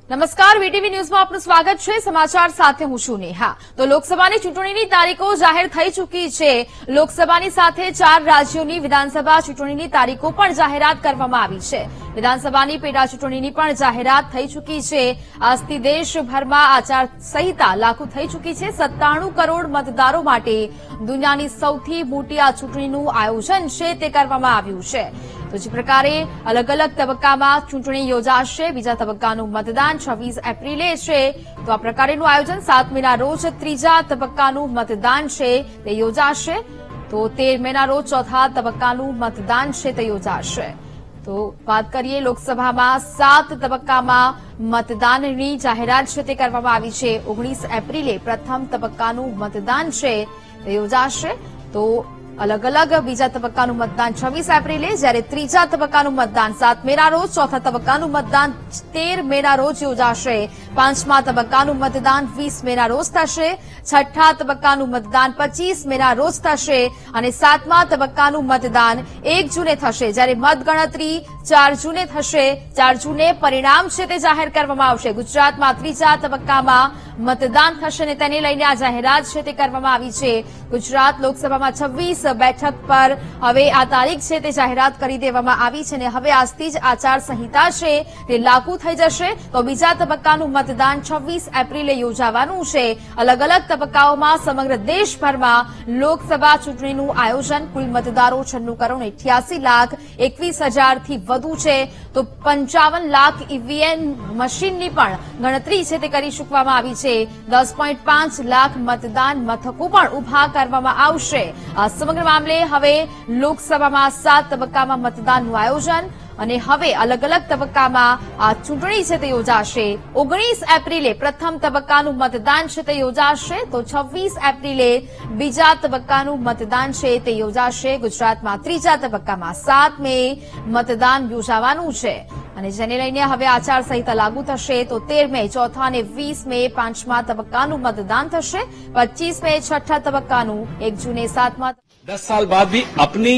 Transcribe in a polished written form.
નમસ્કાર, વીટીવી ન્યૂઝમાં આપનું સ્વાગત છે। સમાચાર સાથે હું છું નેહા। તો લોકસભાની ચૂંટણીની તારીખો જાહેર થઈ ચૂકી છે। લોકસભાની સાથે 4 રાજ્યોની વિધાનસભા ચૂંટણીની તારીખો પણ જાહેરાત કરવામાં આવી છે। વિધાનસભાની પેટા ચૂંટણીની પણ જાહેરાત થઈ ચૂકી છે। આજથી દેશભરમાં આચારસંહિતા લાગુ થઈ ચૂકી છે। 97 કરોડ મતદારો માટે દુનિયાની સૌથી મોટી આ ચૂંટણીનું આયોજન છે તે કરવામાં આવ્યું છે। તો જે પ્રકારે અલગ અલગ તબક્કામાં ચૂંટણી યોજાશે। બીજા તબક્કાનું મતદાન 26 એપ્રિલે છે। તો આ પ્રકારેનું આયોજન 7 મેના રોજ ત્રીજા તબક્કાનું મતદાન છે તે યોજાશે। તો 13 મેના રોજ ચોથા તબક્કાનું મતદાન છે તે યોજાશે। તો વાત કરીએ, લોકસભામાં 7 તબક્કામાં મતદાનની જાહેરાત છે તે કરવામાં આવી છે। 19 એપ્રિલે પ્રથમ તબક્કાનું મતદાન છે તે યોજાશે। તો અલગ અલગ બીજા તબક્કાનું મતદાન 26 એપ્રિલે, જ્યારે ત્રીજા તબક્કાનું મતદાન 7 મેના રોજ, ચોથા તબક્કાનું મતદાન 13 મેના રોજ યોજાશે। પાંચમા તબક્કાનું મતદાન 20 મેના રોજ થશે। છઠ્ઠા તબક્કાનું મતદાન 25 મેના રોજ થશે અને સાતમા તબક્કાનું મતદાન 1 જૂને થશે, જ્યારે મતગણતરી 4 જૂને થશે। 4 જૂને પરિણામ છે તે જાહેર કરવામાં આવશે। ગુજરાતમાં ત્રીજા તબક્કામાં મતદાન થશે અને તેને લઈને આ જાહેરાત છે તે કરવામાં આવી છે। ગુજરાત લોકસભામાં 26 બેઠક પર હવે આ તારીખ છે તે જાહેરાત કરી દેવામાં આવી છે અને હવે આજથી જ આચારસંહિતા છે તે લાગુ થઈ જશે। તો બીજા તબક્કાનું મતદાન 26 એપ્રિલે યોજાવાનું છે। અલગ અલગ તબક્કાઓમાં સમગ્ર દેશભરમાં લોકસભા ચૂંટણીનું આયોજન। કુલ મતદારો 96 કરોડ 88 લાખ 21,000 થી વધુ છે। તો 55 લાખ ઈવીએમ મશીનની પણ ગણતરી છે તે કરી ચૂકવામાં આવી છે। 10.5 લાખ મતદાન મથકો પણ ઉભા કરવામાં આવશે। આ સમગ્ર મામલે હવે લોકસભામાં 7 તબક્કામાં મતદાનનું આયોજન અને હવે અલગ અલગ તબક્કામાં આ ચૂંટણી છે તે યોજાશે। 19 એપ્રિલે પ્રથમ તબક્કાનું મતદાન છે તે યોજાશે। તો 26 એપ્રિલે બીજા તબક્કાનું મતદાન છે તે યોજાશે। ગુજરાતમાં ત્રીજા તબક્કામાં 7 મે મતદાન યોજાવાનું છે અને જેને લઈને હવે આચારસંહિતા લાગુ થશે। તો 13 મે ચોથા અને 20 મે પાંચમા તબક્કાનું મતદાન થશે। 25 મે છઠ્ઠા તબક્કાનું, 1 જૂને સાતમા। 10 साल बाद भी अपनी